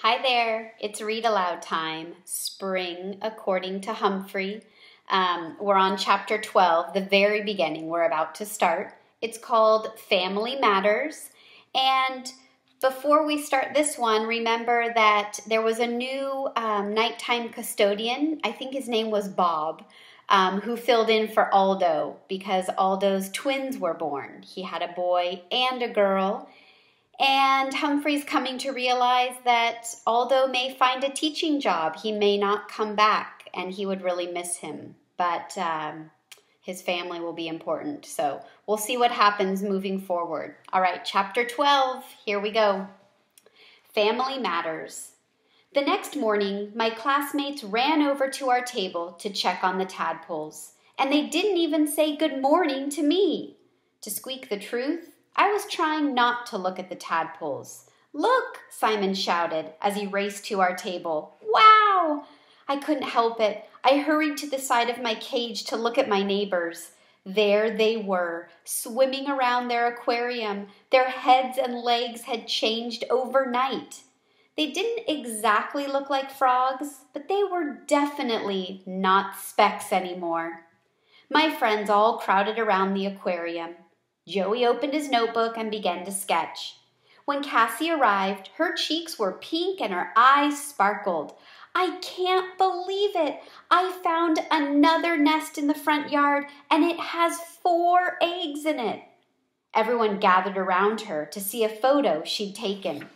Hi there, it's Read Aloud time, Spring According to Humphrey. We're on chapter 12, the very beginning. We're about to start. It's called Family Matters. And before we start this one, remember that there was a new nighttime custodian. I think his name was Bob, who filled in for Aldo because Aldo's twins were born. He had a boy and a girl. And Humphrey's coming to realize that Aldo may find a teaching job. He may not come back, and he would really miss him. But his family will be important. So we'll see what happens moving forward. All right, chapter 12, here we go. Family Matters. The next morning, my classmates ran over to our table to check on the tadpoles. And they didn't even say good morning to me. To squeak the truth, I was trying not to look at the tadpoles. "Look!" Simon shouted as he raced to our table. "Wow!" I couldn't help it. I hurried to the side of my cage to look at my neighbors. There they were, swimming around their aquarium. Their heads and legs had changed overnight. They didn't exactly look like frogs, but they were definitely not specks anymore. My friends all crowded around the aquarium. Joey opened his notebook and began to sketch. When Cassie arrived, her cheeks were pink and her eyes sparkled. "I can't believe it! I found another nest in the front yard, and it has 4 eggs in it." Everyone gathered around her to see a photo she'd taken.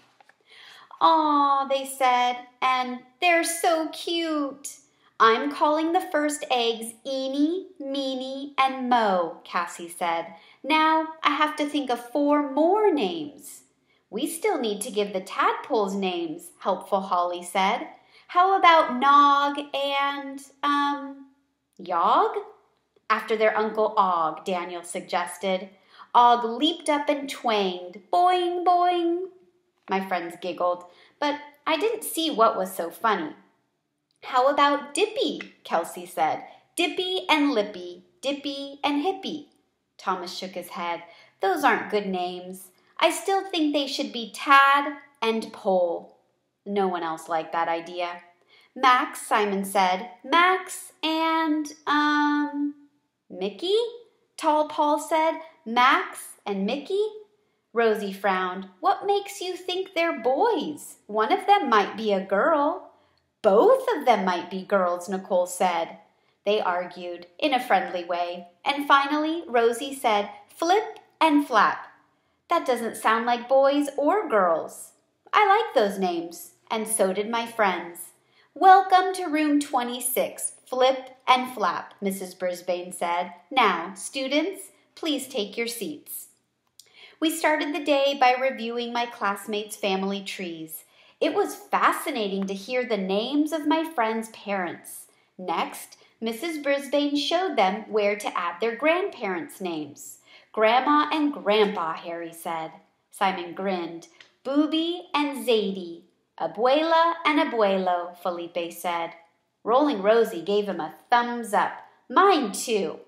"Aw," they said, "and they're so cute." "I'm calling the first eggs Eenie, Meenie, and Mo," Cassie said. "Now I have to think of 4 more names." "We still need to give the tadpoles names," helpful Holly said. "How about Nog and, Yog?" "After their Uncle Og," Daniel suggested. Og leaped up and twanged. "Boing, boing." My friends giggled, but I didn't see what was so funny. "How about Dippy?" Kelsey said. "Dippy and Lippy, Dippy and Hippy." Thomas shook his head. "Those aren't good names. I still think they should be Tad and Pole." No one else liked that idea. "Max," Simon said. "Max and, Mickey?" Tall Paul said. "Max and Mickey?" Rosie frowned. "What makes you think they're boys? One of them might be a girl." "Both of them might be girls," Nicole said. They argued in a friendly way. And finally, Rosie said, "Flip and Flap." "That doesn't sound like boys or girls." I like those names, and so did my friends. "Welcome to room 26, Flip and Flap," Mrs. Brisbane said. "Now, students, please take your seats." We started the day by reviewing my classmates' family trees. It was fascinating to hear the names of my friends' parents. Next, Mrs. Brisbane showed them where to add their grandparents' names. "Grandma and Grandpa," Harry said. Simon grinned. "Booby and Zadie. Abuela and Abuelo," Felipe said. Rolling Rosie gave him a thumbs up. "Mine too."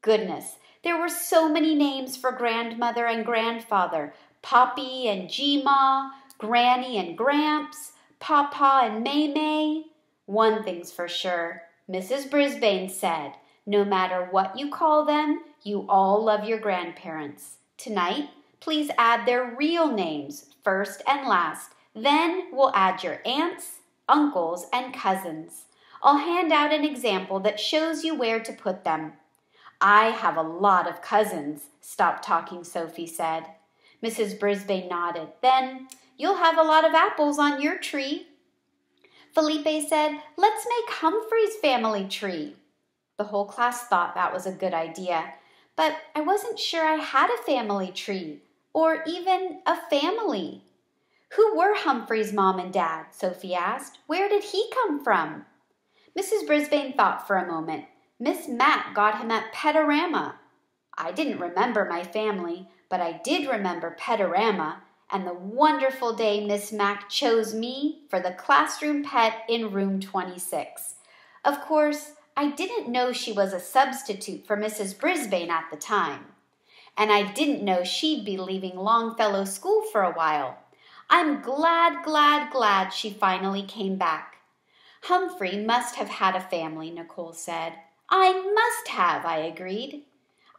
Goodness, there were so many names for grandmother and grandfather. Poppy and G-Ma, Granny and Gramps, Papa and May-May. One thing's for sure, Mrs. Brisbane said, no matter what you call them, you all love your grandparents. Tonight, please add their real names, first and last. Then we'll add your aunts, uncles, and cousins. I'll hand out an example that shows you where to put them. "I have a lot of cousins," Stop Talking Sophie said. Mrs. Brisbane nodded. "Then you'll have a lot of apples on your tree." Felipe said, "Let's make Humphrey's family tree." The whole class thought that was a good idea, but I wasn't sure I had a family tree, or even a family. "Who were Humphrey's mom and dad?" Sophie asked. "Where did he come from?" Mrs. Brisbane thought for a moment. "Miss Matt got him at Petorama." I didn't remember my family, but I did remember Petorama and the wonderful day Miss Mack chose me for the classroom pet in room 26. Of course, I didn't know she was a substitute for Mrs. Brisbane at the time. And I didn't know she'd be leaving Longfellow School for a while. I'm glad, glad, glad she finally came back. Humphrey must have had a family, Nicole said. I must have, I agreed.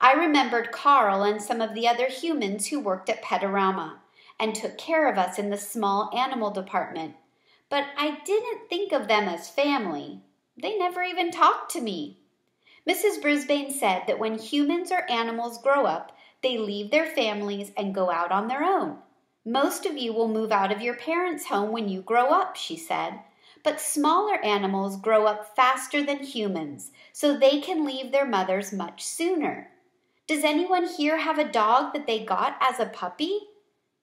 I remembered Carl and some of the other humans who worked at Petorama and took care of us in the small animal department. But I didn't think of them as family. They never even talked to me. Mrs. Brisbane said that when humans or animals grow up, they leave their families and go out on their own. Most of you will move out of your parents' home when you grow up, she said. But smaller animals grow up faster than humans, so they can leave their mothers much sooner. Does anyone here have a dog that they got as a puppy?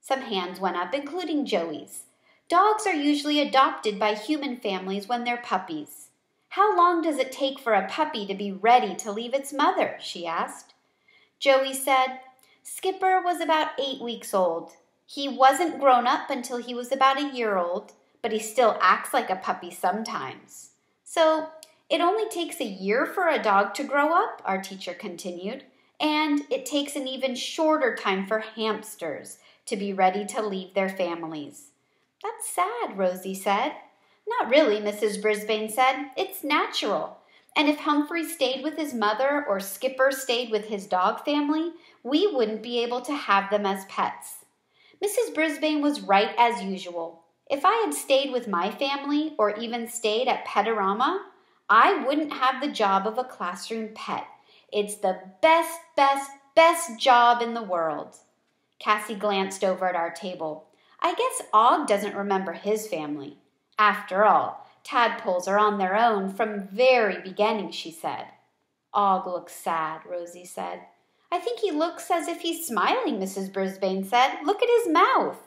Some hands went up, including Joey's. Dogs are usually adopted by human families when they're puppies. How long does it take for a puppy to be ready to leave its mother? She asked. Joey said, Skipper was about 8 weeks old. He wasn't grown up until he was about a year old, but he still acts like a puppy sometimes. So it only takes a year for a dog to grow up, our teacher continued, and it takes an even shorter time for hamsters to be ready to leave their families. That's sad, Rosie said. Not really, Mrs. Brisbane said. It's natural. And if Humphrey stayed with his mother or Skipper stayed with his dog family, we wouldn't be able to have them as pets. Mrs. Brisbane was right as usual. If I had stayed with my family or even stayed at Petorama, I wouldn't have the job of a classroom pet. It's the best, best, best job in the world. Cassie glanced over at our table. I guess Og doesn't remember his family. After all, tadpoles are on their own from very beginning, she said. Og looks sad, Rosie said. I think he looks as if he's smiling, Mrs. Brisbane said. Look at his mouth.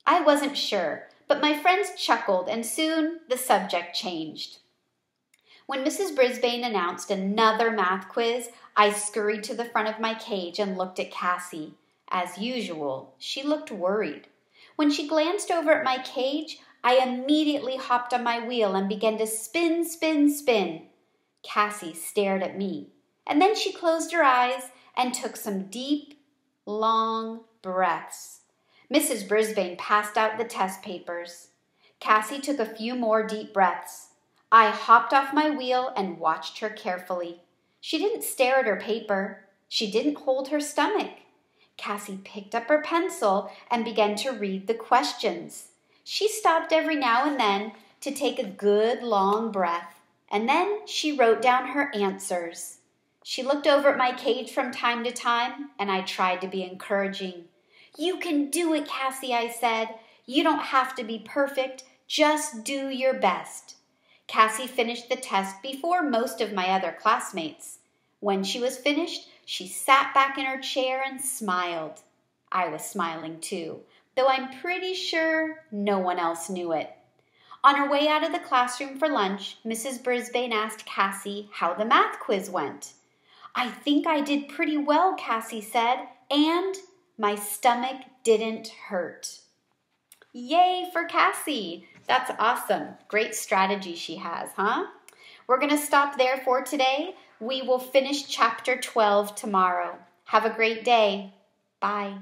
I wasn't sure, but my friends chuckled, and soon the subject changed. When Mrs. Brisbane announced another math quiz, I scurried to the front of my cage and looked at Cassie. As usual, she looked worried. When she glanced over at my cage, I immediately hopped on my wheel and began to spin, spin, spin. Cassie stared at me, and then she closed her eyes and took some deep, long breaths. Mrs. Brisbane passed out the test papers. Cassie took a few more deep breaths. I hopped off my wheel and watched her carefully. She didn't stare at her paper. She didn't hold her stomach. Cassie picked up her pencil and began to read the questions. She stopped every now and then to take a good long breath, and then she wrote down her answers. She looked over at my cage from time to time, and I tried to be encouraging. You can do it, Cassie, I said. You don't have to be perfect. Just do your best. Cassie finished the test before most of my other classmates. When she was finished, she sat back in her chair and smiled. I was smiling too, though I'm pretty sure no one else knew it. On her way out of the classroom for lunch, Mrs. Brisbane asked Cassie how the math quiz went. I think I did pretty well, Cassie said, and my stomach didn't hurt. Yay for Cassie! That's awesome. Great strategy she has, huh? We're going to stop there for today. We will finish chapter 12 tomorrow. Have a great day. Bye.